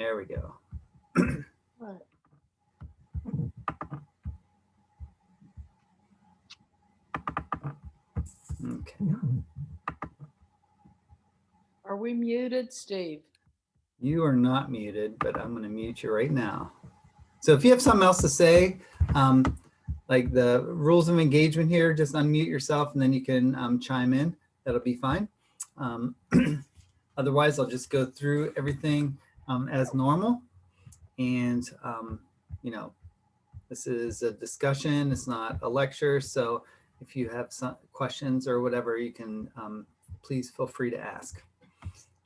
There we go. Right. Okay. Are we muted, Steve? You are not muted, but I'm going to mute you right now. So if you have something else to say, like the rules of engagement here, just unmute yourself and then you can chime in. That'll be fine. Otherwise, I'll just go through everything as normal. And, you know, this is a discussion. It's not a lecture. So if you have some questions or whatever, you can please feel free to ask.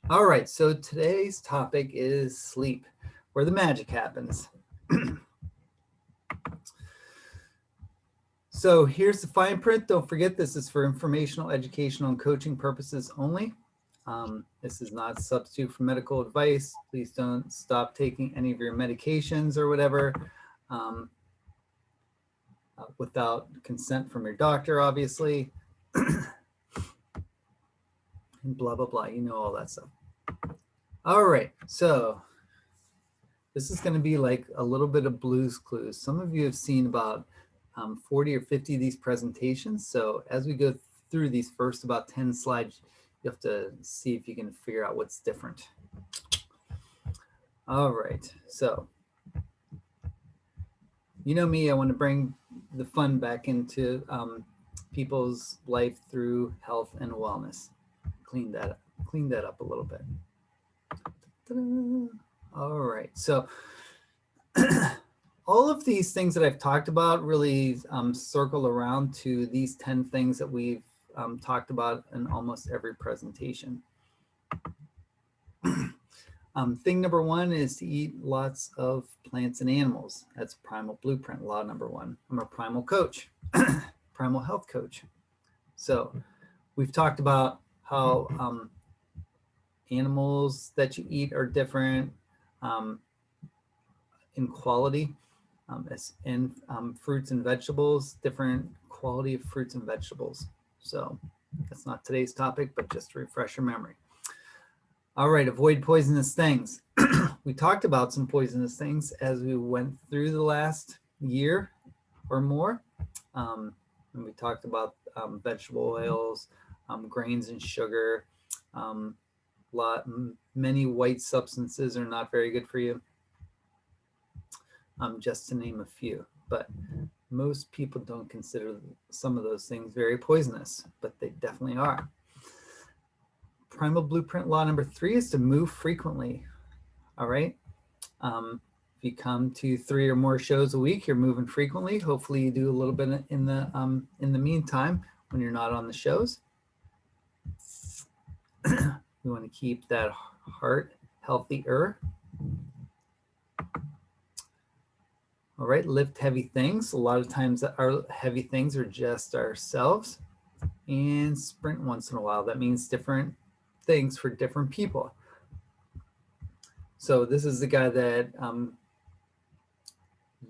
All right, so today's topic is sleep, where the magic happens. So here's the fine print. Don't forget, this is for informational, educational, and coaching purposes only. This is not a substitute for medical advice. Please don't stop taking any of your medications or whatever without consent from your doctor, obviously. And blah, blah, blah. You know all that stuff. All right, so this is going to be like a little bit of Blue's Clues. Some of you have seen about 40 or 50 of these presentations. So as we go through these first about 10 slides, you have to see if you can figure out what's different. All right, so you know me, I want to bring the fun back into people's life through health and wellness. Clean that up a little bit. Ta-da. All right, so all of these things that I've talked about really circle around to these 10 things that we've talked about in almost every presentation. Thing number one is to eat lots of plants and animals. That's Primal Blueprint, law number one. I'm a Primal coach, Primal health coach. So we've talked about how animals that you eat are different in quality. And fruits and vegetables, different quality of fruits and vegetables. So that's not today's topic, but just to refresh your memory. All right, avoid poisonous things. We talked about some poisonous things as we went through the last year or more. And we talked about vegetable oils, grains and sugar. Many white substances are not very good for you. Just to name a few, but most people don't consider some of those things very poisonous, but they definitely are. Primal Blueprint law number 3 is to move frequently. All right. If you come to 3 or more shows a week, you're moving frequently. Hopefully you do a little bit in the meantime when you're not on the shows. We want to keep that heart healthier. All right, lift heavy things. A lot of times our heavy things are just ourselves. And sprint once in a while. That means different things for different people. So this is the guy that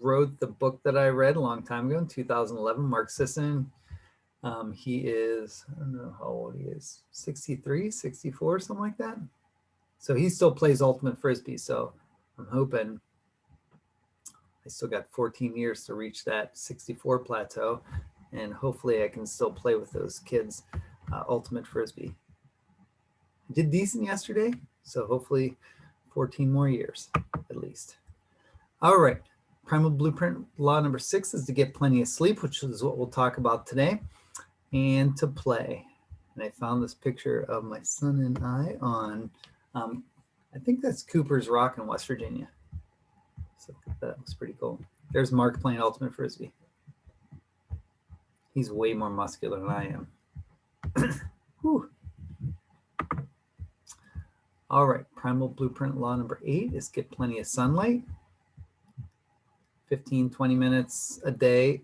wrote the book that I read a long time ago in 2011, Mark Sisson. He is, I don't know how old he is, 63, 64, something like that. So he still plays Ultimate Frisbee. So I'm hoping I still got 14 years to reach that 64 plateau, and hopefully I can still play with those kids Ultimate Frisbee. I did decent yesterday, so hopefully 14 more years at least. All right, Primal Blueprint law number 6 is to get plenty of sleep, which is what we'll talk about today, and to play. And I found this picture of my son and I on, I think that's Cooper's Rock in West Virginia. So that was pretty cool. There's Mark playing Ultimate Frisbee. He's way more muscular than I am. Whew. All right, Primal Blueprint law number 8 is get plenty of sunlight. 15, 20 minutes a day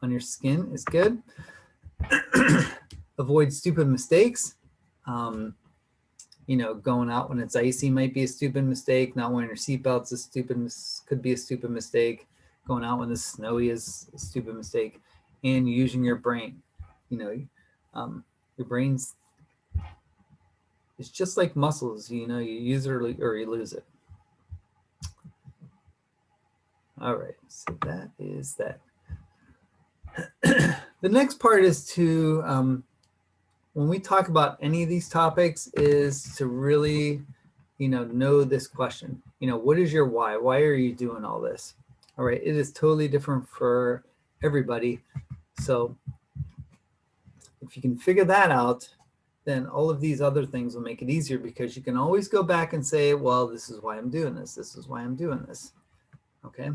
on your skin is good. Avoid stupid mistakes. You know, going out when it's icy might be a stupid mistake. Not wearing your seatbelt's could be a stupid mistake. Going out when it's snowy is a stupid mistake. And using your brain. You know, your brain's, it's just like muscles. You know, you use it or you lose it. All right, so that is that. The next part is to, when we talk about any of these topics, is to really, know this question. What is your why? Why are you doing all this? All right, it is totally different for everybody. So if you can figure that out, then all of these other things will make it easier, because you can always go back and say, well, this is why I'm doing this. This is why I'm doing this. Okay.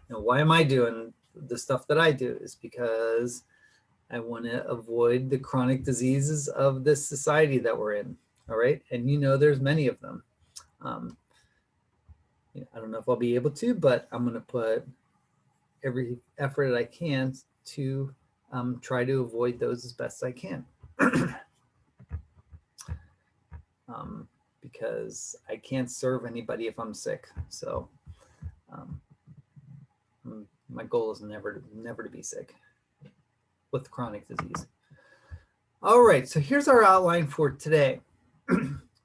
Now, why am I doing the stuff that I do? Is because I want to avoid the chronic diseases of this society that we're in. All right. And there's many of them. I don't know if I'll be able to, but I'm going to put every effort that I can to try to avoid those as best I can. Because I can't serve anybody if I'm sick. So my goal is never to be sick with chronic disease. All right, so here's our outline for today.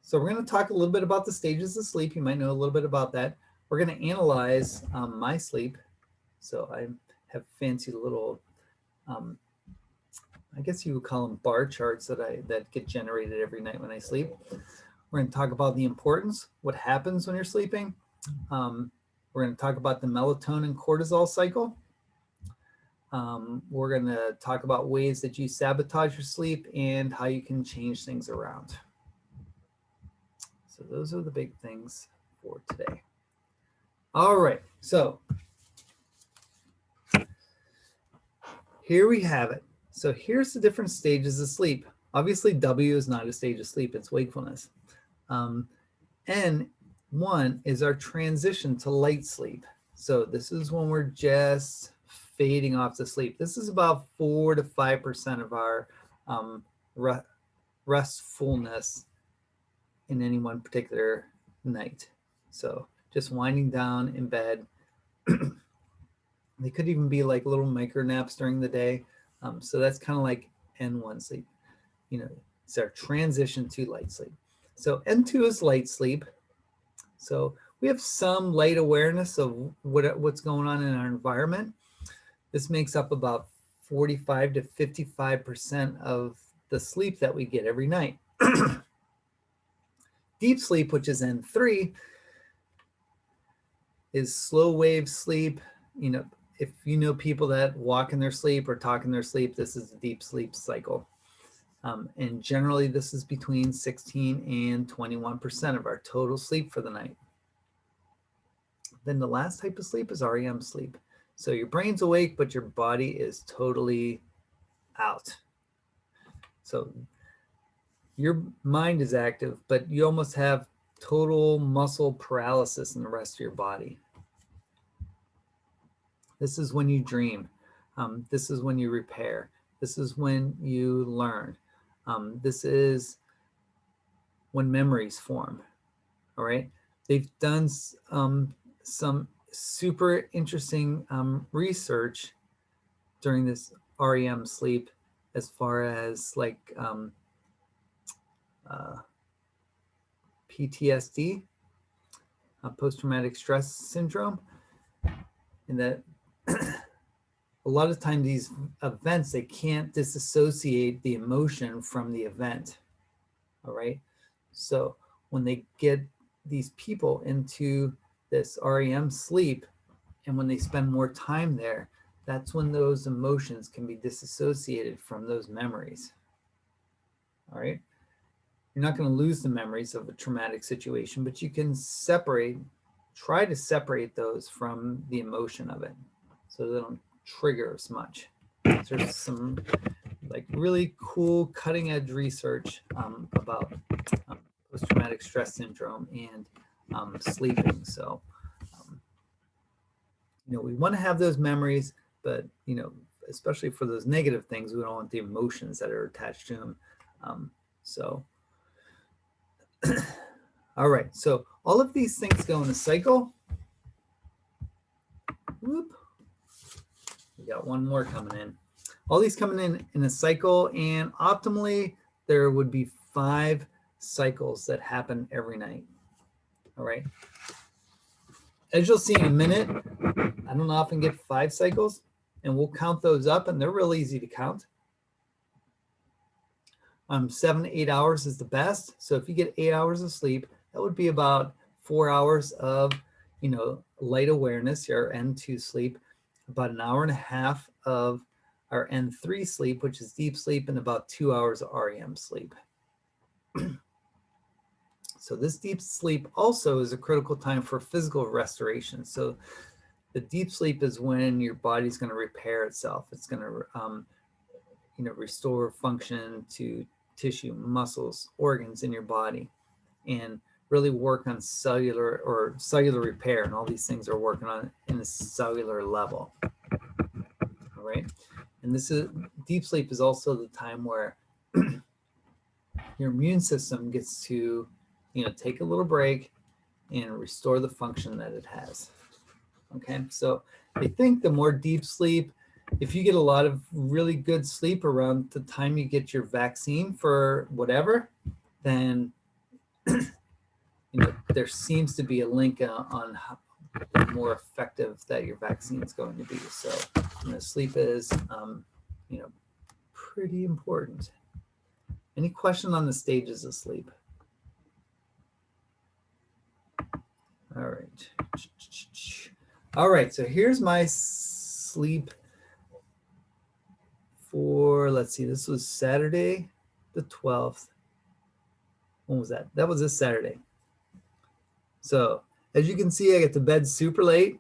So we're going to talk a little bit about the stages of sleep. You might know a little bit about that. We're going to analyze my sleep. So I have fancy little, I guess you would call them bar charts that get generated every night when I sleep. We're going to talk about the importance, what happens when you're sleeping. We're going to talk about the melatonin cortisol cycle. We're going to talk about ways that you sabotage your sleep and how you can change things around. So those are the big things for today. All right, so here we have it. So here's the different stages of sleep. Obviously, W is not a stage of sleep, it's wakefulness. N1 is our transition to light sleep. So this is when we're just fading off to sleep. This is about 4 to 5% of our restfulness in any one particular night. So just winding down in bed. They could even be like little micro naps during the day. So that's kind of like N1 sleep. It's our transition to light sleep. So N2 is light sleep. So we have some light awareness of what's going on in our environment. This makes up about 45 to 55% of the sleep that we get every night. Deep sleep, which is N3, is slow wave sleep. If you know people that walk in their sleep or talk in their sleep, this is the deep sleep cycle. And generally, this is between 16 and 21% of our total sleep for the night. Then the last type of sleep is REM sleep. So your brain's awake, but your body is totally out. So your mind is active, but you almost have total muscle paralysis in the rest of your body. This is when you dream. This is when you repair. This is when you learn. This is when memories form. All right. They've done some super interesting research during this REM sleep, as far as like PTSD, post-traumatic stress syndrome, and that a lot of times these events, they can't disassociate the emotion from the event. All right. So when they get these people into this REM sleep, and when they spend more time there, that's when those emotions can be disassociated from those memories. All right. You're not going to lose the memories of a traumatic situation, but you can try to separate those from the emotion of it, so they don't trigger as much. There's some like really cool cutting edge research about post-traumatic stress syndrome and sleeping. So, we want to have those memories, but, especially for those negative things, we don't want the emotions that are attached to them. All right. So all of these things go in a cycle. Whoop. We got one more coming in. All these coming in a cycle, and optimally there would be 5 cycles that happen every night. All right. as you'll see in a minute, I don't often get 5 cycles, and we'll count those up, and they're real easy to count. 7 to 8 hours is the best. So if you get 8 hours of sleep, that would be about 4 hours of, light awareness, your N2 sleep, about an hour and a half of our N3 sleep, which is deep sleep, and about 2 hours of REM sleep. So this deep sleep also is a critical time for physical restoration. So the deep sleep is when your body's going to repair itself. It's going to, restore function to tissue, muscles, organs in your body, and really work on cellular repair. And all these things are working on in a cellular level. All right. And this is deep sleep is also the time where your immune system gets to, take a little break and restore the function that it has. Okay. So I think the more deep sleep, if you get a lot of really good sleep around the time you get your vaccine for whatever, then there seems to be a link on how more effective that your vaccine is going to be. So sleep is pretty important. Any question on the stages of sleep? All right, so here's my sleep for, let's see, this was Saturday the 12th. When was that? That was this Saturday. So as you can see, I get to bed super late.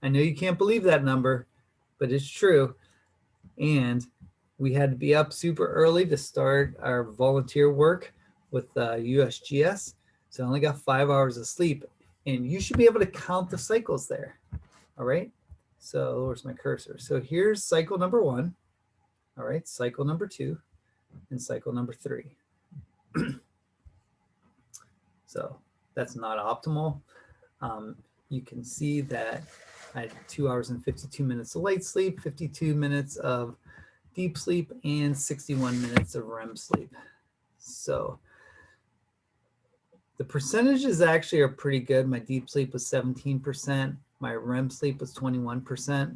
I know you can't believe that number, but it's true. And we had to be up super early to start our volunteer work with USGS. So I only got 5 hours of sleep, and you should be able to count the cycles there. All right. So where's my cursor? So here's cycle number 1. All right. Cycle number 2 and cycle number 3. So that's not optimal. You can see that I had 2 hours and 52 minutes of light sleep, 52 minutes of deep sleep, and 61 minutes of REM sleep. So the percentages actually are pretty good. My deep sleep was 17%. My REM sleep was 21%,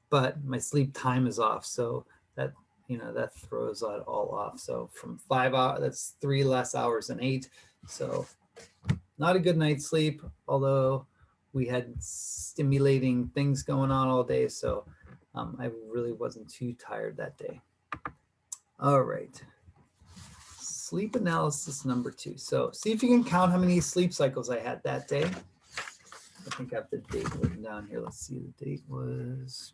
but my sleep time is off. So that, that throws that all off. So from 5 hours, that's 3 less hours than 8. So not a good night's sleep, although we had stimulating things going on all day. So I really wasn't too tired that day. All right. Sleep analysis number 2. So see if you can count how many sleep cycles I had that day. I think I have the date written down here. Let's see. The date was...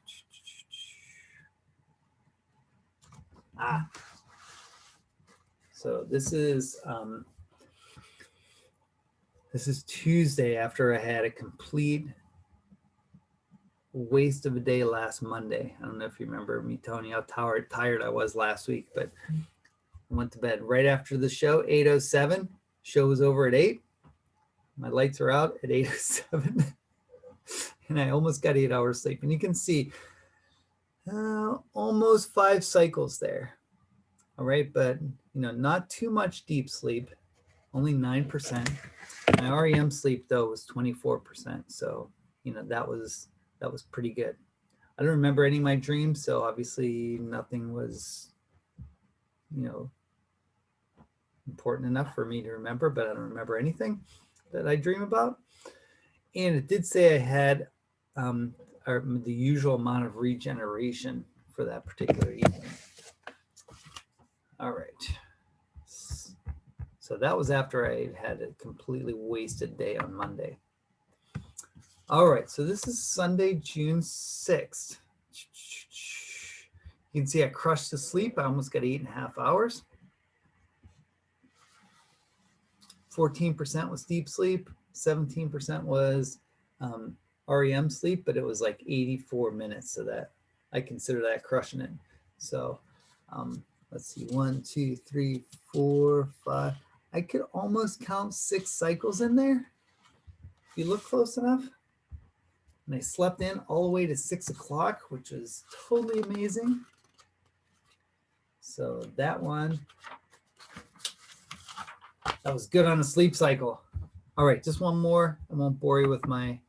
So this is Tuesday after I had a complete waste of a day last Monday. I don't know if you remember me telling you how tired I was last week, but I went to bed right after the show, 8:07. Show was over at 8. My lights are out at 8:07. And I almost got 8 hours sleep. And you can see almost 5 cycles there. All right, but not too much deep sleep, only 9%. My REM sleep though was 24%. So, that was pretty good. I don't remember any of my dreams, so obviously nothing was, important enough for me to remember, but I don't remember anything that I dream about. And it did say I had the usual amount of regeneration for that particular evening. All right. So that was after I had a completely wasted day on Monday. All right, so this is Sunday, June 6th. You can see I crushed the sleep. I almost got 8.5 hours. 14% was deep sleep. 17% was REM sleep, but it was like 84 minutes. So that I consider that crushing it. So let's see, 1, 2, 3, 4, 5. I could almost count 6 cycles in there if you look close enough. And I slept in all the way to 6 o'clock, which is totally amazing. So that was good on a sleep cycle. All right, just one more. I won't bore you with my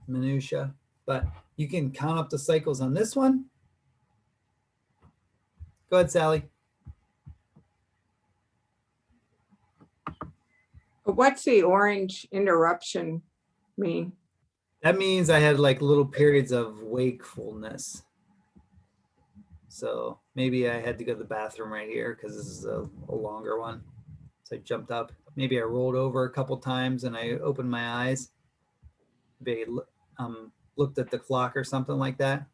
minutia, but you can count up the cycles on this one. Go ahead, Sally. What's the orange interruption mean? That means I had like little periods of wakefulness. So maybe I had to go to the bathroom right here because this is a longer one. So I jumped up. Maybe I rolled over a couple times and I opened my eyes. Maybe I looked at the clock or something like that.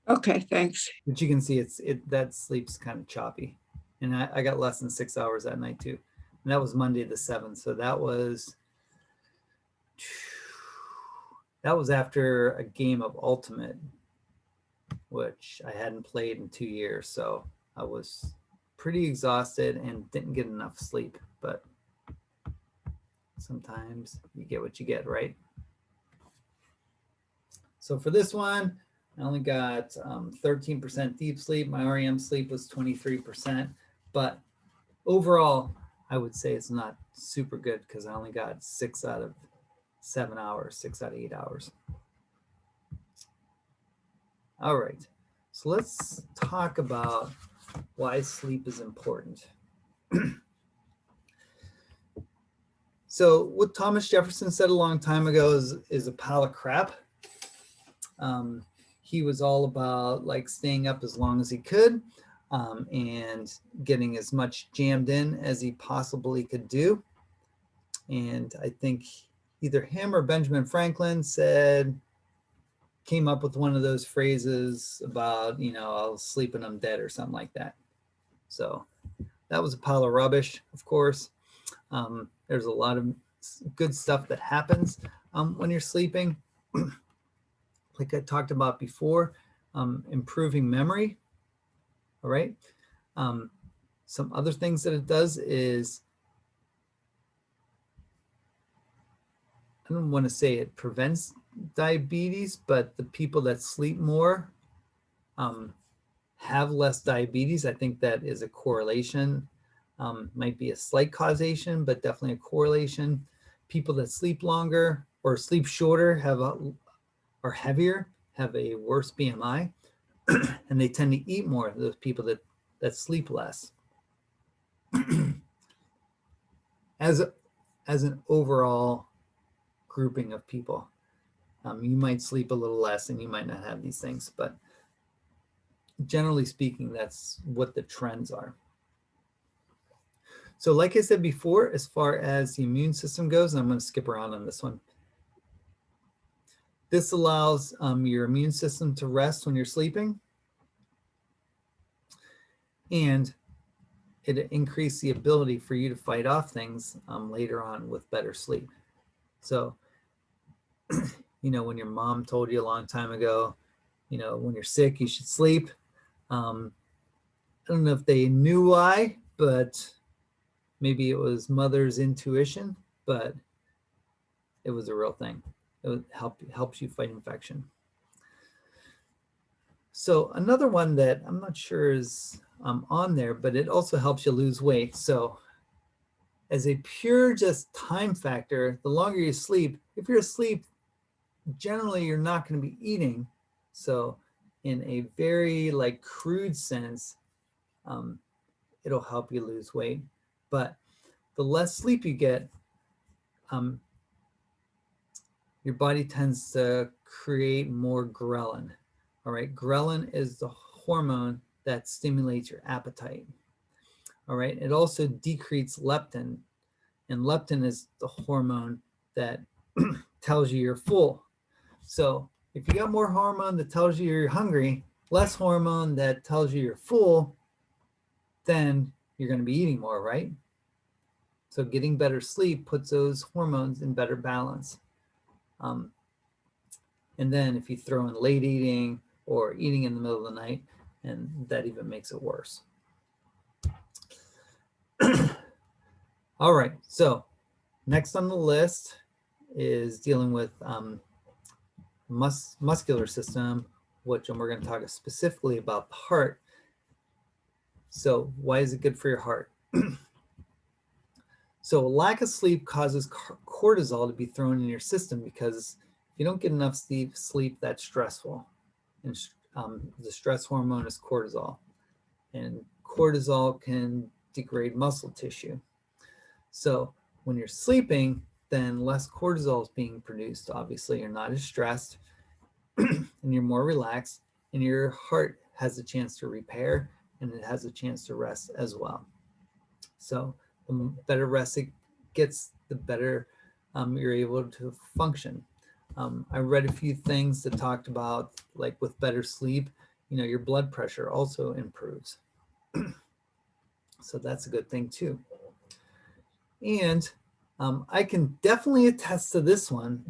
Okay, thanks. But you can see that sleep's kind of choppy. And I got less than 6 hours that night too. And that was Monday the 7th. So that was after a game of Ultimate, which I hadn't played in 2 years. So I was pretty exhausted and didn't get enough sleep. But sometimes you get what you get, right? So for this one, I only got 13% deep sleep. My REM sleep was 23%. But overall, I would say it's not super good because I only got 6 out of 7 hours, 6 out of 8 hours. All right, so let's talk about why sleep is important. So what Thomas Jefferson said a long time ago is a pile of crap. He was all about like staying up as long as he could and getting as much jammed in as he possibly could do. And I think either him or Benjamin Franklin came up with one of those phrases about, I'll sleep when I'm dead or something like that. So that was a pile of rubbish, of course. There's a lot of good stuff that happens when you're sleeping. Like I talked about before, improving memory. All right. Some other things that it does is, I don't want to say it prevents diabetes, but the people that sleep more have less diabetes. I think that is a correlation. Might be a slight causation, but definitely a correlation. People that sleep longer or sleep shorter are heavier, have a worse BMI, and they tend to eat more. Those people that sleep less. As an overall grouping of people, you might sleep a little less and you might not have these things, but generally speaking, that's what the trends are. So like I said before, as far as the immune system goes, and I'm going to skip around on this one. This allows your immune system to rest when you're sleeping, and it increases the ability for you to fight off things later on with better sleep. So, when your mom told you a long time ago, when you're sick, you should sleep. I don't know if they knew why, but maybe it was mother's intuition, but it was a real thing. It helps you fight infection. So another one that I'm not sure is on there, but it also helps you lose weight. So as a pure just time factor, the longer you sleep, if you're asleep, generally you're not going to be eating. So in a very like crude sense, it'll help you lose weight. But the less sleep you get, your body tends to create more ghrelin. All right, ghrelin is the hormone that stimulates your appetite. All right, it also decreases leptin, and leptin is the hormone that tells you you're full. So if you got more hormone that tells you you're hungry, less hormone that tells you you're full, then you're going to be eating more, right? So getting better sleep puts those hormones in better balance. And then if you throw in late eating or eating in the middle of the night, and that even makes it worse. All right, so next on the list is dealing with muscular system, we're going to talk specifically about the heart. So why is it good for your heart? So lack of sleep causes cortisol to be thrown in your system, because if you don't get enough sleep, that's stressful. And the stress hormone is cortisol. And cortisol can degrade muscle tissue. So when you're sleeping, then less cortisol is being produced. Obviously, you're not as stressed and you're more relaxed, and your heart has a chance to repair and it has a chance to rest as well. So the better rest it gets, the better you're able to function. I read a few things that talked about, like with better sleep, your blood pressure also improves. So that's a good thing too. And I can definitely attest to this one,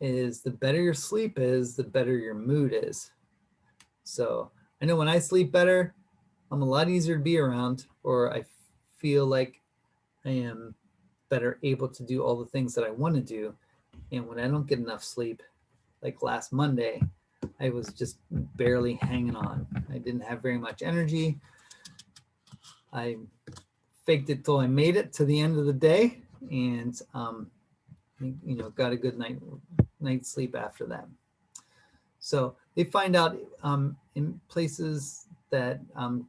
is the better your sleep is, the better your mood is. So I know when I sleep better, I'm a lot easier to be around, or I feel like I am better able to do all the things that I want to do. And when I don't get enough sleep, like last Monday, I was just barely hanging on. I didn't have very much energy. I faked it till I made it to the end of the day, and got a good night's sleep after that. So they find out in places that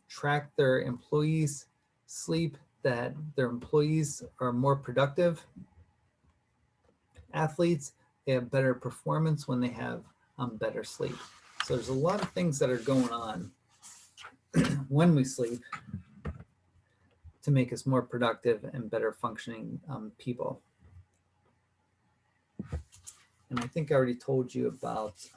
track their employees' sleep, that their employees are more productive athletes. They have better performance when they have better sleep. So there's a lot of things that are going on when we sleep to make us more productive and better functioning people. And I think I already told you about,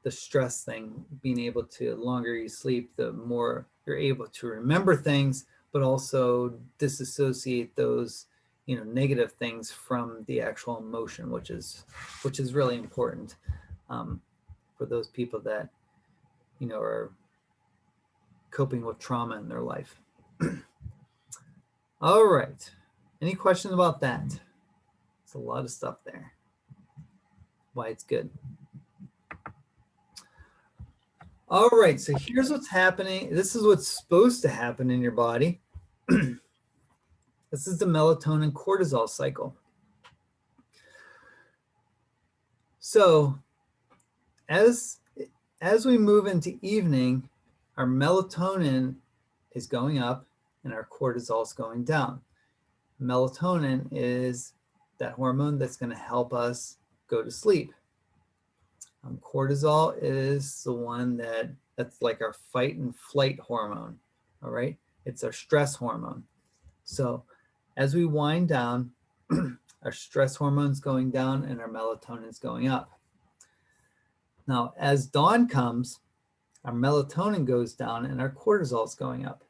the stress thing, being able to, the longer you sleep, the more you're able to remember things, but also disassociate those, negative things from the actual emotion, which is really important for those people that, are coping with trauma in their life. All right. Any questions about that? It's a lot of stuff there. Why it's good. All right, so here's what's happening. This is what's supposed to happen in your body. This is the melatonin cortisol cycle. So as we move into evening, our melatonin is going up and our cortisol is going down. Melatonin is that hormone that's going to help us go to sleep. Cortisol is the one that's like our fight and flight hormone. All right, it's our stress hormone. So as we wind down, our stress hormone's going down and our melatonin's going up. Now, as dawn comes, our melatonin goes down and our cortisol is going up.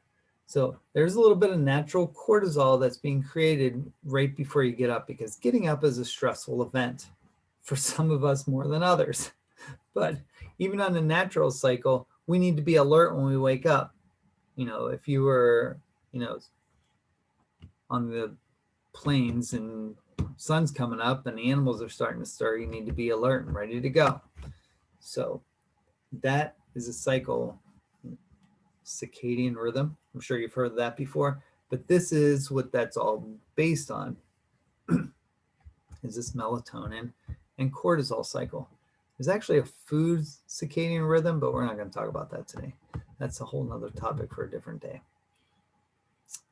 So there's a little bit of natural cortisol that's being created right before you get up, because getting up is a stressful event for some of us more than others. But even on the natural cycle, we need to be alert when we wake up. If you were, on the plains and sun's coming up and the animals are starting to stir, you need to be alert and ready to go. So that is a cycle, circadian rhythm. I'm sure you've heard of that before, but this is what that's all based on, is this melatonin and cortisol cycle. There's actually a food circadian rhythm, but we're not going to talk about that today. That's a whole nother topic for a different day.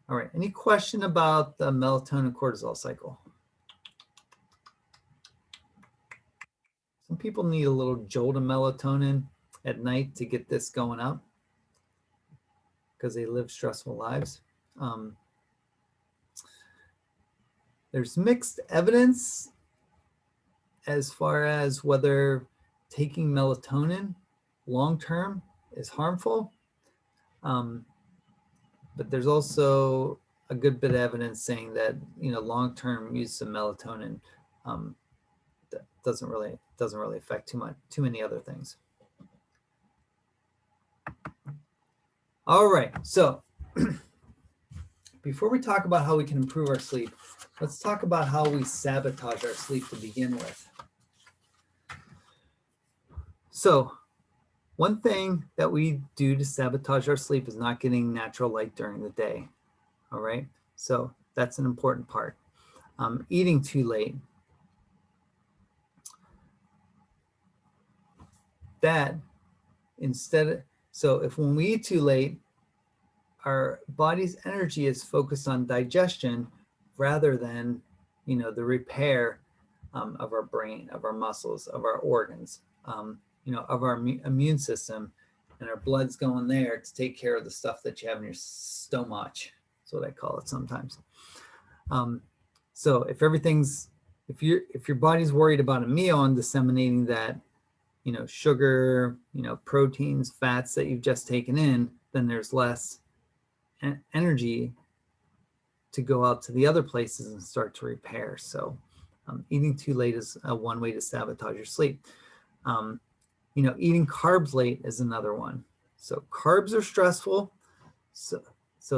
All right, any question about the melatonin cortisol cycle? Some people need a little jolt of melatonin at night to get this going up because they live stressful lives. There's mixed evidence as far as whether taking melatonin long-term is harmful. But there's also a good bit of evidence saying that, long-term use of melatonin doesn't really affect too many other things. All right, so before we talk about how we can improve our sleep, let's talk about how we sabotage our sleep to begin with. So one thing that we do to sabotage our sleep is not getting natural light during the day. All right. So that's an important part. Eating too late. That so if when we eat too late, our body's energy is focused on digestion rather than, the repair of our brain, of our muscles, of our organs, of our immune system, and our blood's going there to take care of the stuff that you have in your stomach. That's what I call it sometimes. So if your body's worried about a meal and disseminating that, sugar, proteins, fats that you've just taken in, then there's less energy to go out to the other places and start to repair. So eating too late is one way to sabotage your sleep. Eating carbs late is another one. So carbs are stressful. So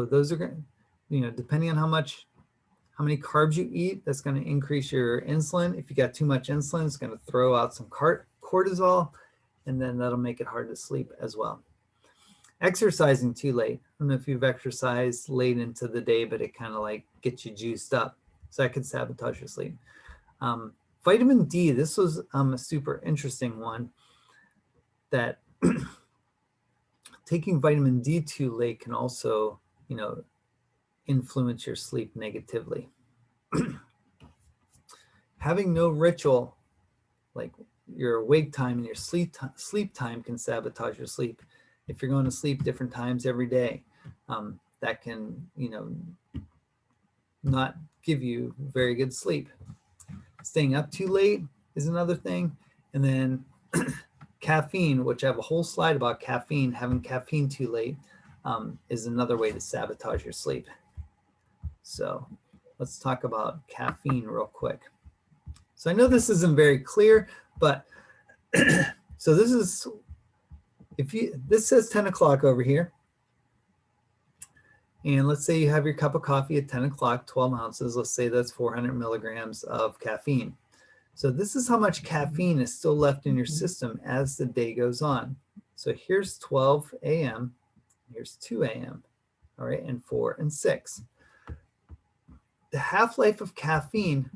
those are going to, depending on how many carbs you eat, that's going to increase your insulin. If you got too much insulin, it's going to throw out some cortisol, and then that'll make it hard to sleep as well. Exercising too late. I don't know if you've exercised late into the day, but it kind of like gets you juiced up. So that could sabotage your sleep. Vitamin D, this was a super interesting one, that taking vitamin D too late can also, influence your sleep negatively. Having no ritual, like your awake time and your sleep time, can sabotage your sleep. If you're going to sleep different times every day, that can, not give you very good sleep. Staying up too late is another thing. And then caffeine, which I have a whole slide about caffeine, having caffeine too late is another way to sabotage your sleep. So let's talk about caffeine real quick. So I know this isn't very clear, but so this says 10 o'clock over here. And let's say you have your cup of coffee at 10 o'clock, 12 ounces. Let's say that's 400 milligrams of caffeine. So this is how much caffeine is still left in your system as the day goes on. So here's 12 a.m., here's 2 a.m., all right, and 4 and 6. The half-life of caffeine,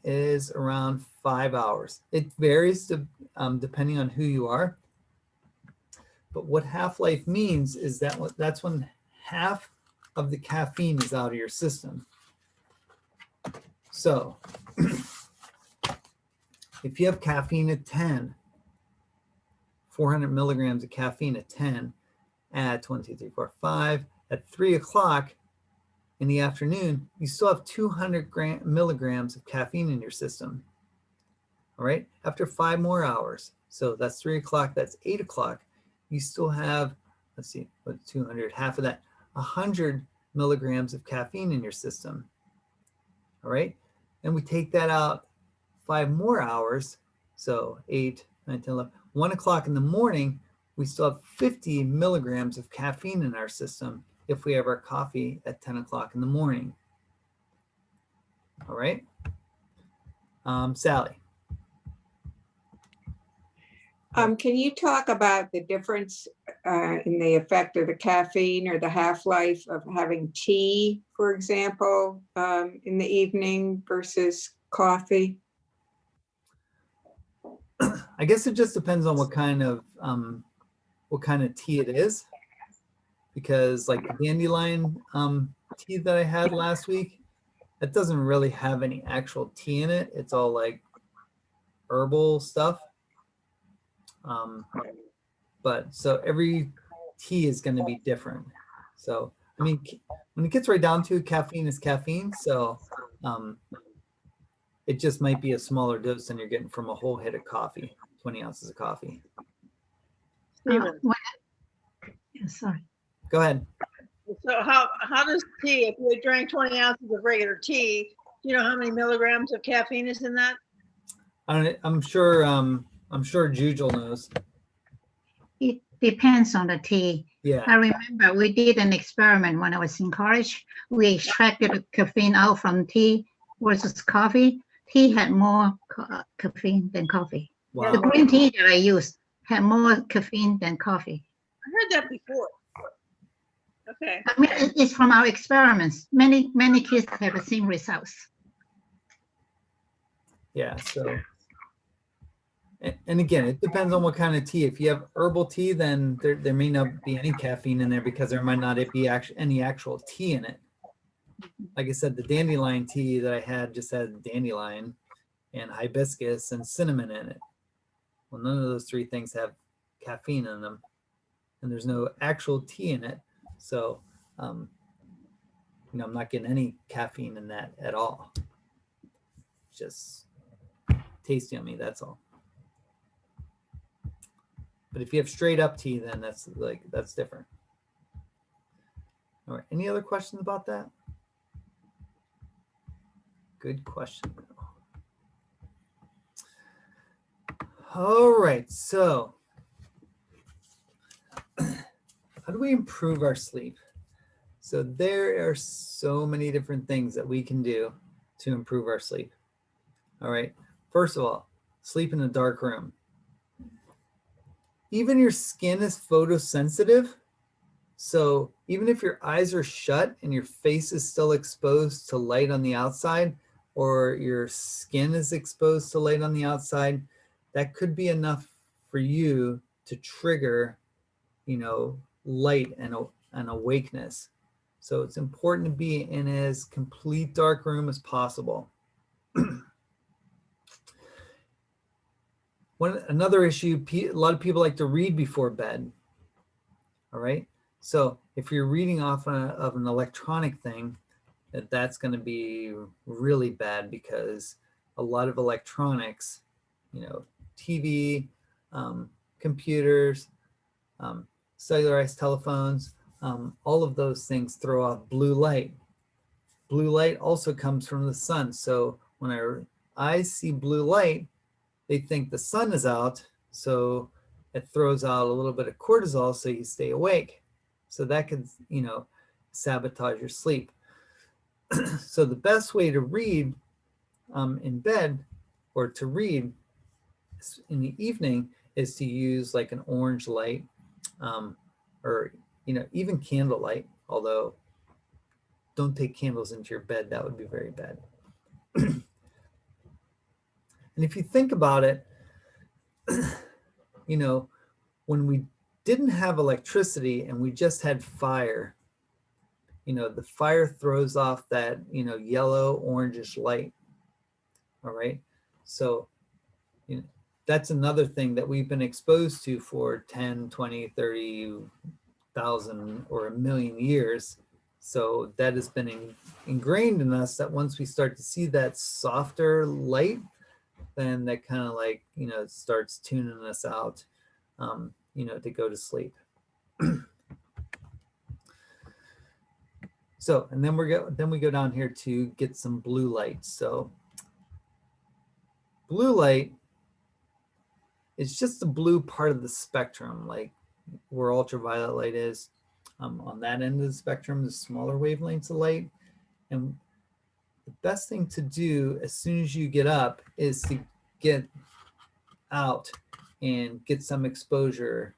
is around 5 hours. It varies depending on who you are. But what half-life means is that that's when half of the caffeine is out of your system. So if you have caffeine at 10, 400 milligrams of caffeine at 10, at 1, 2, 3, 4, 5, at 3 o'clock in the afternoon, you still have 200 milligrams of caffeine in your system. All right, after 5 more hours, so that's 3 o'clock, that's 8 o'clock, you still have, let's see, what 200, half of that, 100 milligrams of caffeine in your system. All right, and we take that out 5 more hours, so 8, 9, 10, 11, 1 o'clock in the morning, we still have 50 milligrams of caffeine in our system if we have our coffee at 10 o'clock in the morning. All right, Sally. Can you talk about the difference in the effect of the caffeine or the half-life of having tea, for example, in the evening versus coffee? I guess it just depends on what kind of tea it is, because like the dandelion tea that I had last week, that doesn't really have any actual tea in it. It's all like herbal stuff. But so every tea is going to be different. So, I mean, when it gets right down to it, caffeine is caffeine. So it just might be a smaller dose than you're getting from a whole hit of coffee, 20 ounces of coffee. Steven, Sorry. Go ahead. so how does tea, if you drank 20 ounces of regular tea, do you know how many milligrams of caffeine is in that? I'm sure Jujel knows. It depends on the tea. Yeah. I remember we did an experiment when I was in college. We extracted caffeine out from tea versus coffee. Tea had more caffeine than coffee. Wow. The green tea that I use had more caffeine than coffee. I heard that before. Okay. I mean, it's from our experiments. Many kids have the same results. Yeah. So, and again, it depends on what kind of tea. If you have herbal tea, then there may not be any caffeine in there because there might not be any actual tea in it. Like I said, the dandelion tea that I had just had dandelion and hibiscus and cinnamon in it. Well, none of those three things have caffeine in them, and there's no actual tea in it. So, I'm not getting any caffeine in that at all. It's just tasty on me, that's all. But if you have straight up tea, then that's different. All right, any other questions about that? Good question. All right, so how do we improve our sleep? So there are so many different things that we can do to improve our sleep. All right, first of all, sleep in a dark room. Even your skin is photosensitive. So even if your eyes are shut and your face is still exposed to light on the outside, or your skin is exposed to light on the outside, that could be enough for you to trigger, light and awakeness. So it's important to be in as complete dark room as possible. Another issue, a lot of people like to read before bed. All right. So if you're reading off of an electronic thing, that's going to be really bad because a lot of electronics, TV, computers, cellularized telephones, all of those things throw off blue light. Blue light also comes from the sun. So when our eyes see blue light, they think the sun is out. So it throws out a little bit of cortisol so you stay awake. So that could, sabotage your sleep. So the best way to read in bed or to read in the evening is to use like an orange light or, even candlelight, although don't take candles into your bed. That would be very bad. And if you think about it, when we didn't have electricity and we just had fire, the fire throws off that, yellow orangish light. All right. So, that's another thing that we've been exposed to for 10, 20, 30,000 or a million years. So that has been ingrained in us that once we start to see that softer light, then that kind of like, starts tuning us out, to go to sleep. So, and then we go down here to get some blue light. So blue light is just the blue part of the spectrum, like where ultraviolet light is. On that end of the spectrum, the smaller wavelengths of light. And the best thing to do as soon as you get up is to get out and get some exposure,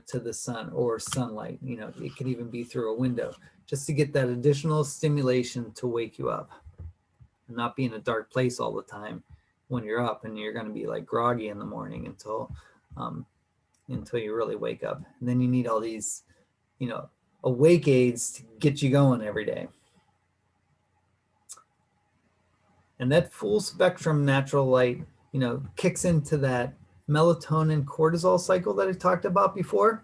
to the sun or sunlight. It could even be through a window, just to get that additional stimulation to wake you up and not be in a dark place all the time when you're up, and you're going to be like groggy in the morning until you really wake up. And then you need all these, awake aids to get you going every day. And that full spectrum natural light, kicks into that melatonin cortisol cycle that I talked about before.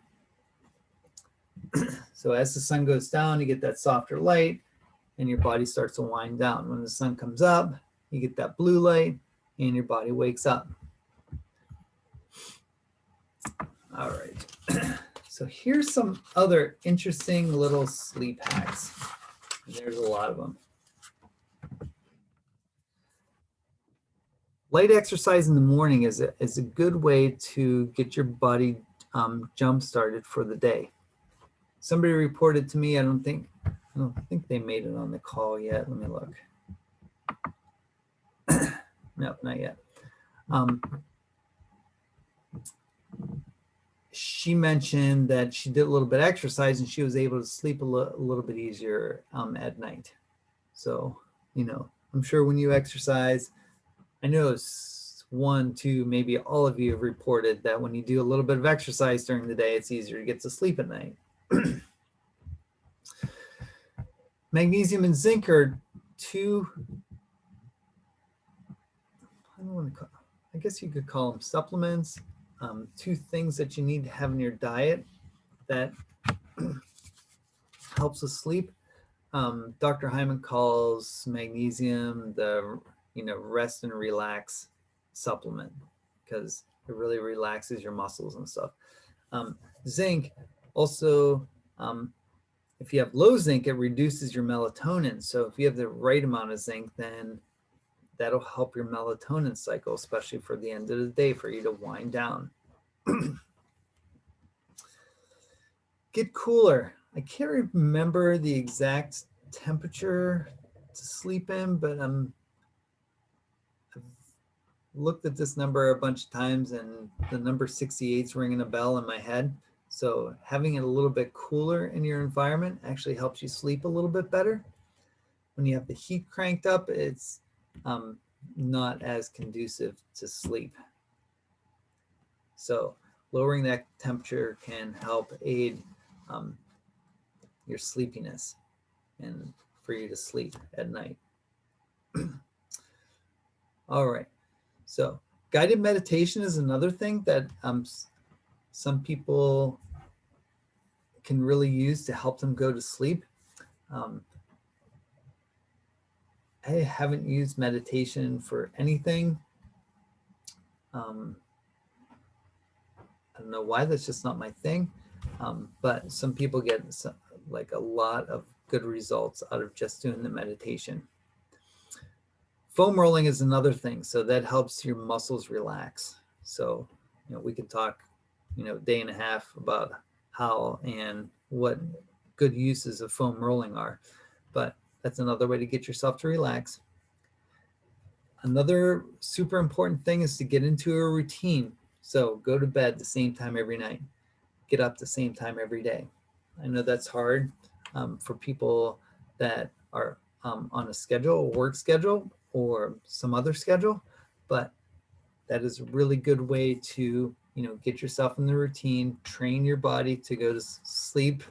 So as the sun goes down, you get that softer light and your body starts to wind down. When the sun comes up, you get that blue light and your body wakes up. All right. So here's some other interesting little sleep hacks. There's a lot of them. Light exercise in the morning is a good way to get your body jump started for the day. Somebody reported to me, I don't think they made it on the call yet. Let me look. No, not yet. she mentioned that she did a little bit of exercise and she was able to sleep a little bit easier at night. So, I'm sure when you exercise, I know it's 1, 2, maybe all of you have reported that when you do a little bit of exercise during the day, it's easier to get to sleep at night. Magnesium and zinc are two, I guess you could call them supplements, 2 things that you need to have in your diet that helps with sleep. Dr. Hyman calls magnesium the rest and relax supplement because it really relaxes your muscles and stuff. Zinc also, if you have low zinc, it reduces your melatonin. So if you have the right amount of zinc, then that'll help your melatonin cycle, especially for the end of the day, for you to wind down. Get cooler. I can't remember the exact temperature to sleep in, but I've looked at this number a bunch of times and the number 68 is ringing a bell in my head. So having it a little bit cooler in your environment actually helps you sleep a little bit better. When you have the heat cranked up, it's not as conducive to sleep. So lowering that temperature can help aid your sleepiness and for you to sleep at night. All right, so guided meditation is another thing that some people can really use to help them go to sleep. I haven't used meditation for anything. I don't know why, that's just not my thing. But some people get like a lot of good results out of just doing the meditation. Foam rolling is another thing. So that helps your muscles relax. So, we can talk, day and a half about how and what good uses of foam rolling are, but that's another way to get yourself to relax. Another super important thing is to get into a routine. So go to bed the same time every night, get up the same time every day. I know that's hard for people that are on a schedule, a work schedule, or some other schedule, but that is a really good way to, get yourself in the routine, train your body to go to sleep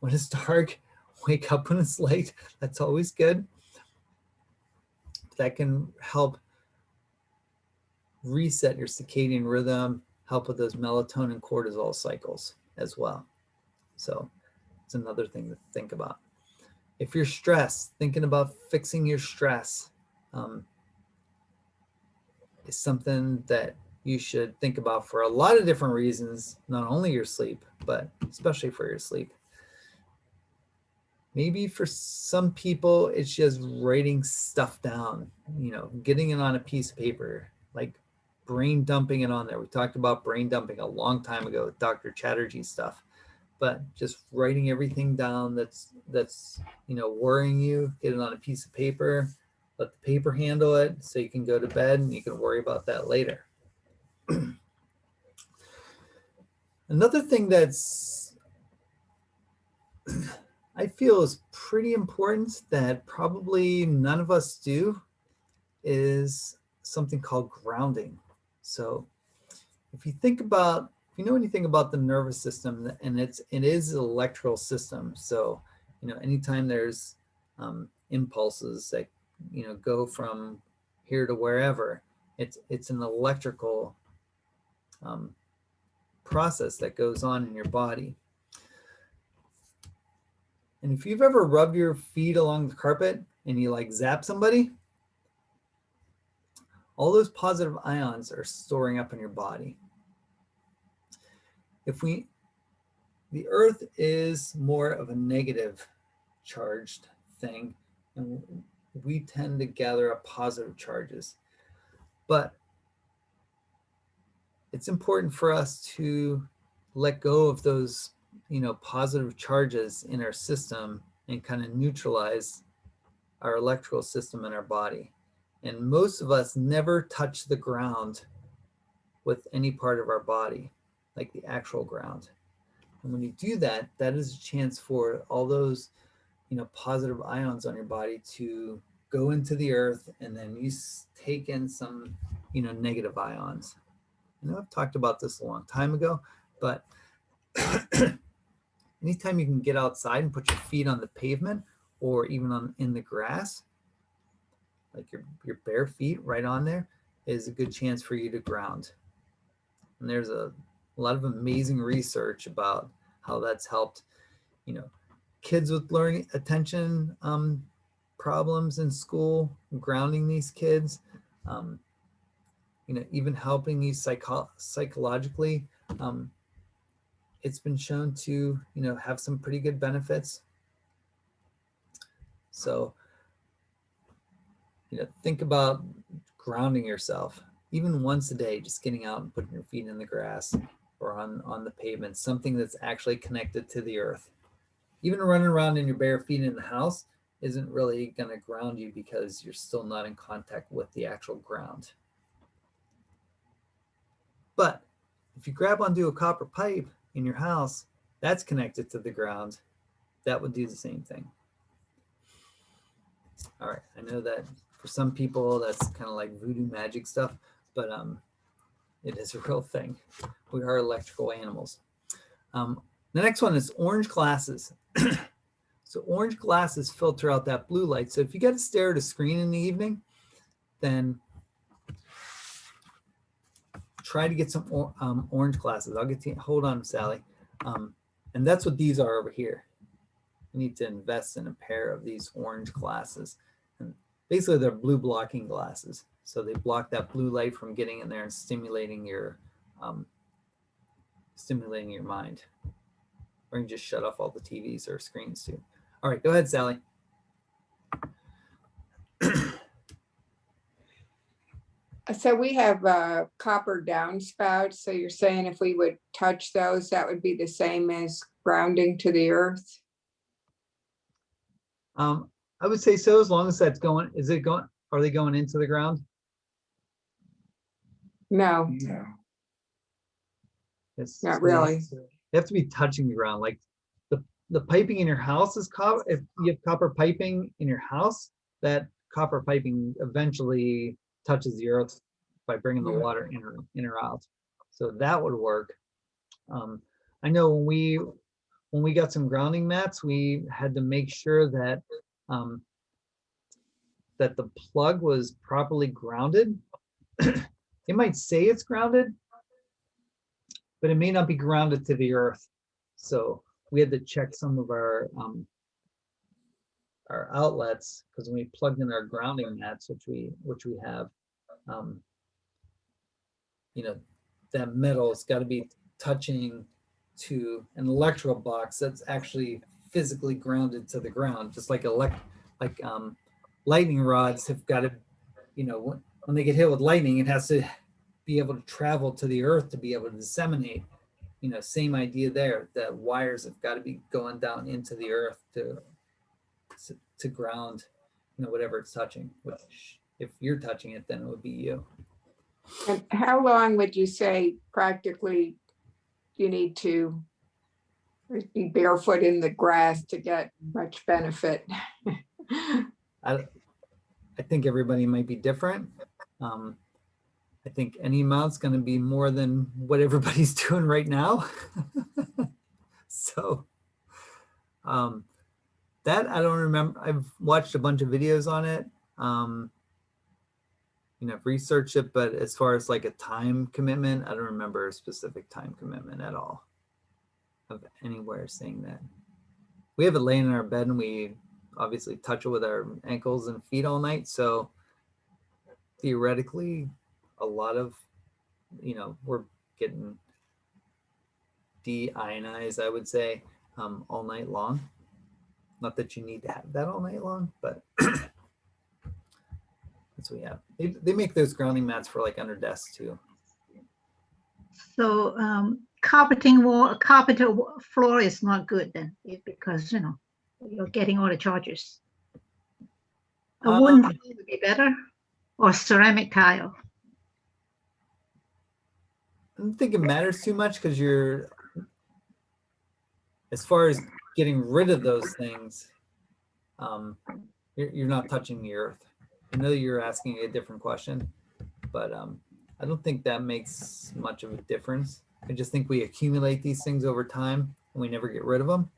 when it's dark, wake up when it's light. That's always good. That can help reset your circadian rhythm, help with those melatonin cortisol cycles as well. So it's another thing to think about. If you're stressed, thinking about fixing your stress is something that you should think about for a lot of different reasons, not only your sleep, but especially for your sleep. Maybe for some people, it's just writing stuff down, getting it on a piece of paper, like brain dumping it on there. We talked about brain dumping a long time ago with Dr. Chatterjee stuff, but just writing everything down that's worrying you, get it on a piece of paper, let the paper handle it so you can go to bed and you can worry about that later. Another thing that's I feel is pretty important that probably none of us do is something called grounding. So if you know anything about the nervous system, and it is an electrical system. So, anytime there's impulses that, go from here to wherever, it's an electrical process that goes on in your body. And if you've ever rubbed your feet along the carpet and you zap somebody, all those positive ions are storing up in your body. The earth is more of a negative charged thing, and we tend to gather up positive charges. But it's important for us to let go of those, positive charges in our system and kind of neutralize our electrical system in our body. And most of us never touch the ground with any part of our body. like the actual ground. And when you do that, that is a chance for all those, positive ions on your body to go into the earth, and then you take in some, negative ions. I know I've talked about this a long time ago, but anytime you can get outside and put your feet on the pavement or even in the grass, like your bare feet right on there, is a good chance for you to ground. And there's a lot of amazing research about how that's helped, kids with learning attention problems in school, grounding these kids, even helping you psychologically. It's been shown to, have some pretty good benefits. So, think about grounding yourself, even once a day, just getting out and putting your feet in the grass or on the pavement, something that's actually connected to the earth. Even running around in your bare feet in the house isn't really going to ground you because you're still not in contact with the actual ground. But if you grab onto a copper pipe in your house that's connected to the ground, that would do the same thing. All right, I know that for some people that's kind of like voodoo magic stuff, but it is a real thing. We are electrical animals. The next one is orange glasses. So orange glasses filter out that blue light. So if you got to stare at a screen in the evening, then try to get some orange glasses. I'll get to you. Hold on, Sally. And that's what these are over here. You need to invest in a pair of these orange glasses. And basically they're blue blocking glasses. So they block that blue light from getting in there and stimulating your mind. Or you can just shut off all the TVs or screens too. All right, go ahead, Sally. So we have copper downspouts. So you're saying if we would touch those, that would be the same as grounding to the earth? I would say so, as long as that's going. Are they going into the ground? No, not really. They have to be touching the ground. Like the piping in your house is copper. If you have copper piping in your house, that copper piping eventually touches the earth by bringing the water in or out. So that would work. I know when we got some grounding mats, we had to make sure that that the plug was properly grounded. It might say it's grounded, but it may not be grounded to the earth. So we had to check some of our outlets, because when we plugged in our grounding mats, which we have, that metal has got to be touching to an electrical box that's actually physically grounded to the ground, just like lightning rods have got to, when they get hit with lightning, it has to be able to travel to the earth to be able to disseminate. Same idea there. The wires have got to be going down into the earth to ground, whatever it's touching. Which, if you're touching it, then it would be you. And how long would you say practically you need to be barefoot in the grass to get much benefit? I think everybody might be different. I think any amount's going to be more than what everybody's doing right now. So that I don't remember. I've watched a bunch of videos on it. I've researched it, but as far as like a time commitment, I don't remember a specific time commitment at all of anywhere saying that. We have it laying in our bed, and we obviously touch it with our ankles and feet all night. So theoretically, a lot of, we're getting deionized, I would say, all night long. Not that you need to have that all night long, but that's what we have. They make those grounding mats for like under desks too. So carpet floor is not good then, because you're getting all the charges. A wooden tile would be better, or ceramic tile. don't think it matters too much because as far as getting rid of those things, you're not touching the earth. I know you're asking a different question, but I don't think that makes much of a difference. I just think we accumulate these things over time and we never get rid of them.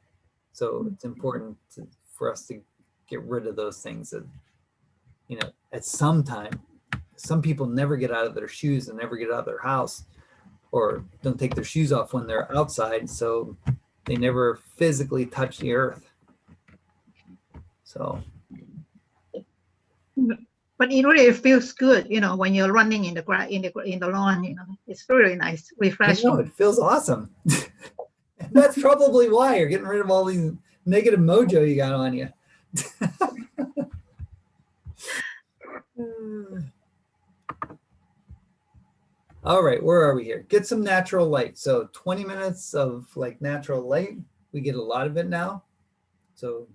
So it's important for us to get rid of those things that, at some time. Some people never get out of their shoes and never get out of their house, or don't take their shoes off when they're outside. So they never physically touch the earth. So. But it really feels good, when you're running in the grass, in the lawn, it's really nice, I refreshing. know, it feels awesome. And that's probably why you're getting rid of all these negative mojo you got on you. All right, where are we here? Get some natural light. So 20 minutes of like natural light. We get a lot of it now. So,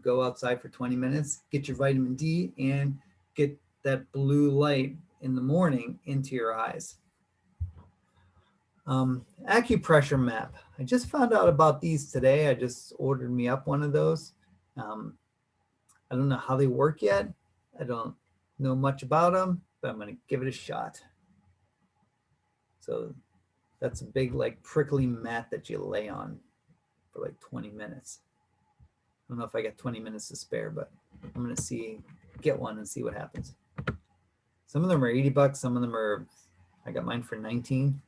go outside for 20 minutes, get your vitamin D and get that blue light in the morning into your eyes. Acupressure map. I just found out about these today. I just ordered me up one of those. I don't know how they work yet. I don't know much about them, but I'm going to give it a shot. So that's a big like prickly mat that you lay on for like 20 minutes. I don't know if I got 20 minutes to spare, but I'm going to get one and see what happens. Some of them are $80. Some of them I got mine for 19.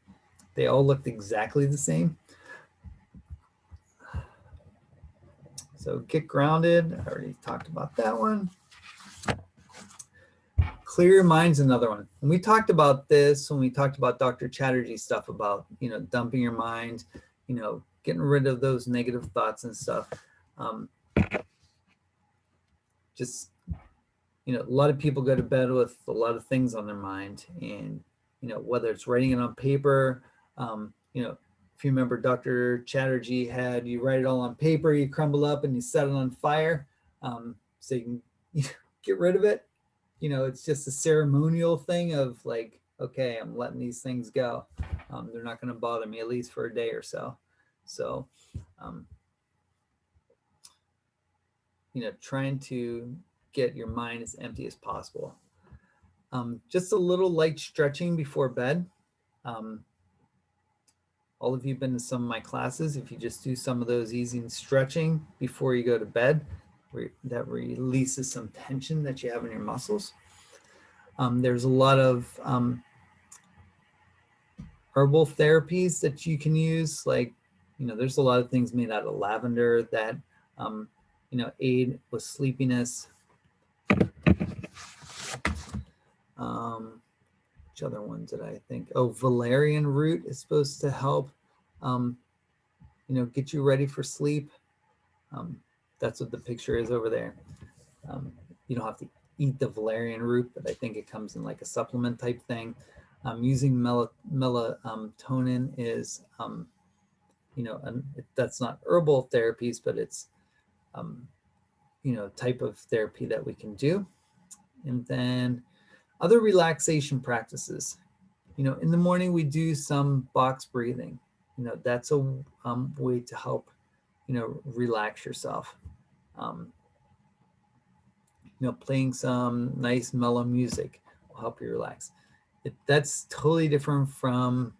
They all looked exactly the same. So get grounded. I already talked about that one. Clear your mind's another one. And we talked about this when we talked about Dr. Chatterjee stuff about, dumping your mind, getting rid of those negative thoughts and stuff. Just, a lot of people go to bed with a lot of things on their mind, and, whether it's writing it on paper, if you remember Dr. Chatterjee had you write it all on paper, you crumble up and you set it on fire, so you can get rid of it. It's just a ceremonial thing of like, okay, I'm letting these things go. They're not going to bother me, at least for a day or so. So, trying to get your mind as empty as possible. Just a little light stretching before bed. All of you have been to some of my classes. If you just do some of those easy stretching before you go to bed, that releases some tension that you have in your muscles. There's a lot of herbal therapies that you can use. Like, there's a lot of things made out of lavender that, aid with sleepiness. Which other ones did I think? Oh, valerian root is supposed to help, get you ready for sleep. That's what the picture is over there. You don't have to eat the valerian root, but I think it comes in like a supplement type thing. Using melatonin is, that's not herbal therapies, but it's, type of therapy that we can do. And then other relaxation practices. In the morning we do some box breathing. That's a way to help, relax yourself. Playing some nice mellow music will help you relax. That's totally different from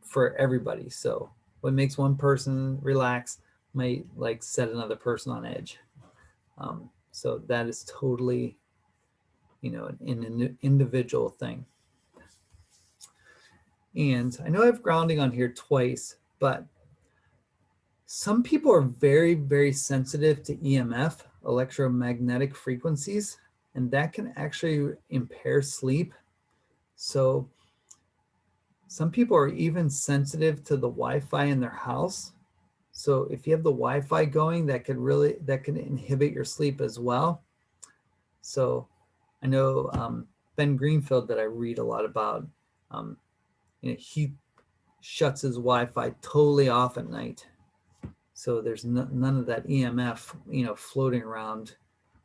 for everybody. So what makes one person relax might like set another person on edge. So that is totally, an individual thing. And I know I have grounding on here twice, but some people are very, very sensitive to EMF, electromagnetic frequencies, and that can actually impair sleep. So some people are even sensitive to the Wi-Fi in their house. So if you have the Wi-Fi going, that can inhibit your sleep as well. So I know Ben Greenfield that I read a lot about, he shuts his Wi-Fi totally off at night. So there's none of that EMF, floating around,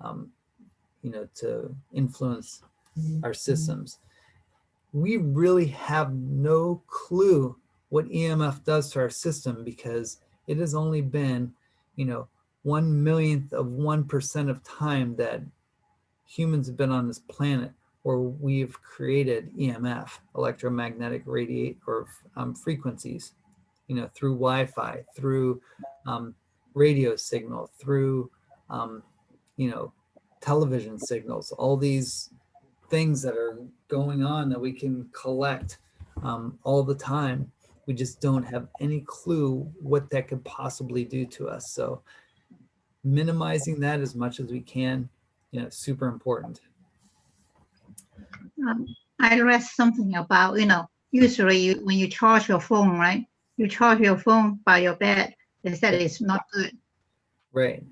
to influence our systems. we really have no clue what EMF does to our system, because it has only been, 1/1,000,000th of 1% of time that humans have been on this planet where we've created EMF, electromagnetic radiate or frequencies, through Wi-Fi, through radio signal, through, television signals, all these things that are going on that we can collect all the time. We just don't have any clue what that could possibly do to us. So minimizing that as much as we can, super important. I read something about, usually when you charge your phone, right? You charge your phone by your bed. They said it's not good Right.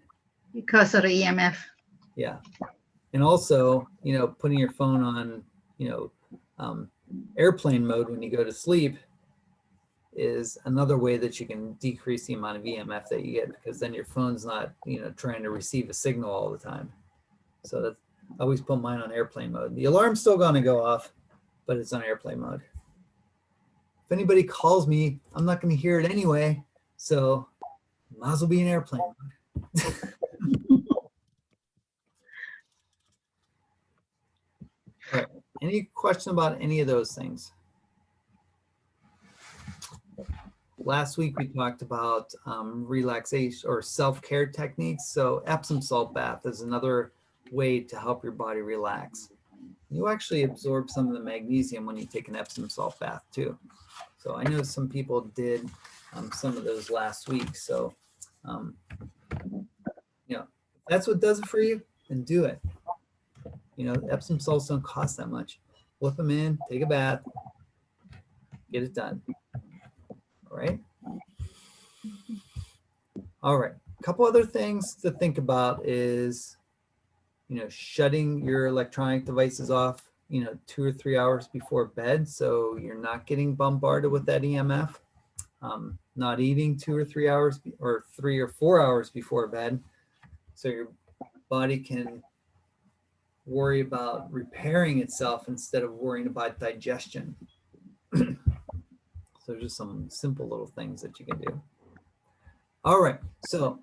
because of the EMF. Yeah. And also, putting your phone on, airplane mode when you go to sleep is another way that you can decrease the amount of EMF that you get, because then your phone's not, trying to receive a signal all the time. So that's, I always put mine on airplane mode. The alarm's still going to go off, but it's on airplane mode. If anybody calls me, I'm not going to hear it anyway. So might as well be in airplane mode. All right. Any question about any of those things? Last week we talked about relaxation or self-care techniques. So Epsom salt bath is another way to help your body relax. You actually absorb some of the magnesium when you take an Epsom salt bath too. So I know some people did some of those last week. So, if that's what does it for you, then do it. Epsom salts don't cost that much. Whip them in, take a bath, get it done. All right. All right. A couple other things to think about is, shutting your electronic devices off, 2 or 3 hours before bed, so you're not getting bombarded with that EMF. Not eating 2 or 3 hours or 3 or 4 hours before bed, so your body can worry about repairing itself instead of worrying about digestion. So just some simple little things that you can do. All right, so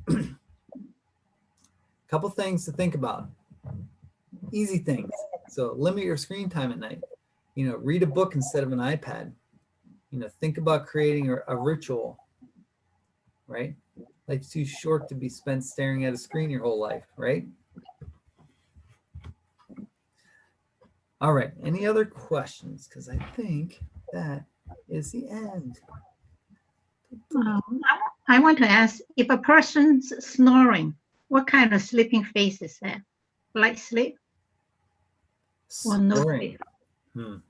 a couple things to think about. Easy things. So limit your screen time at night. Read a book instead of an iPad. Think about creating a ritual, right? Life's too short to be spent staring at a screen your whole life, right? All right, any other questions? Because I think that is the end. I want to ask, if a person's snoring, what kind of sleeping phase is that? Light sleep or no Snoring. sleep?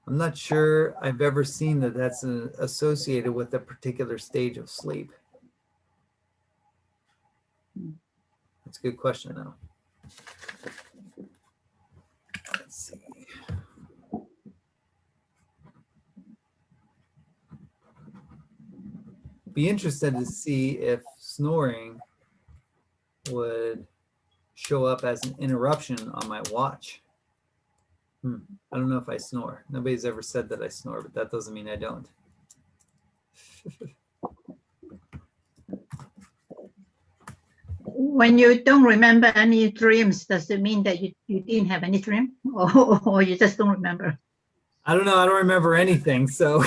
I'm not sure I've ever seen that that's associated with a particular stage of sleep. That's a good question, though. Let's see. Be interested to see if snoring would show up as an interruption on my watch. I don't know if I snore. Nobody's ever said that I snore, but that doesn't mean I don't. When you don't remember any dreams, does it mean that you didn't have any dream, or you just don't remember? I don't know. I don't remember anything. So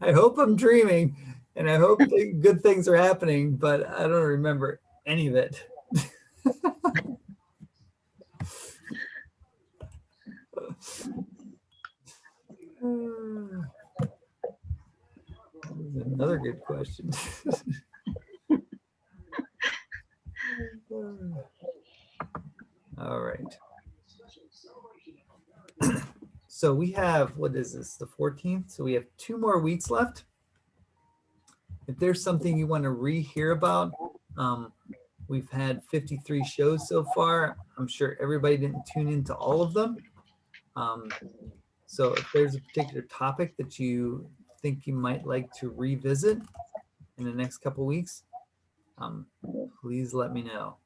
I hope I'm dreaming and I hope good things are happening, but I don't remember any of it. Another good question. All right. So we have, what is this, the 14th? So we have 2 more weeks left. If there's something you want to rehear about, we've had 53 shows so far. I'm sure everybody didn't tune into all of them. So if there's a particular topic that you think you might like to revisit in the next couple weeks, please let me know.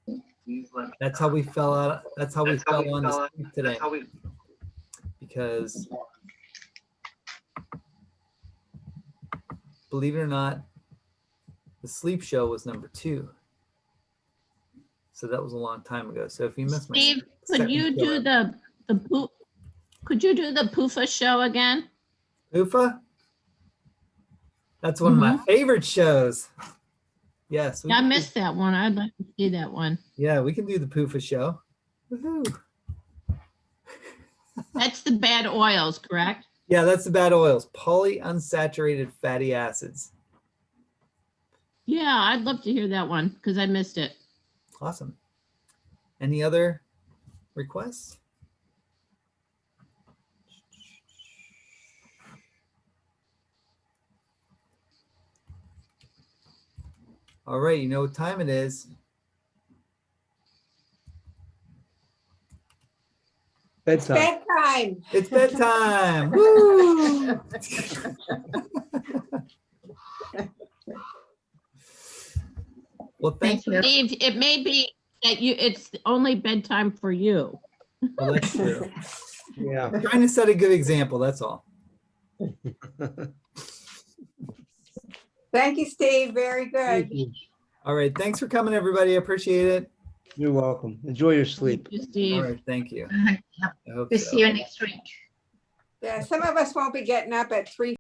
That's how we fell out. That's how we fell on the sleep today. Because believe it or not, the sleep show was number 2. So that was a long time ago. So if you missed my Steve, could second you show do could you do the PUFA show again? Ufa? That's one of my favorite shows. Yes. Yeah, I missed that one. I'd like to see that one. Yeah, we can do the Poofa show. Woohoo. That's the bad oils, correct? Yeah, that's the bad oils. Polyunsaturated fatty acids. Yeah, I'd love to hear that one because I missed it. Awesome. Any other requests? All right, you know what time it is. Bedtime. Bedtime. It's bedtime. Woo! Well, thank Thank you. Steve, it may be that it's only bedtime for you. Well, that's true. Yeah. I'm trying to set a good example, that's all. Thank you, Steve. Very good. Thank you. All right, thanks for coming, everybody. I appreciate it. You're welcome. Enjoy your sleep. Thank you, All Steve. right, thank you. Yeah. I hope We'll so. see you next week. Yeah, some of us won't be getting up at 3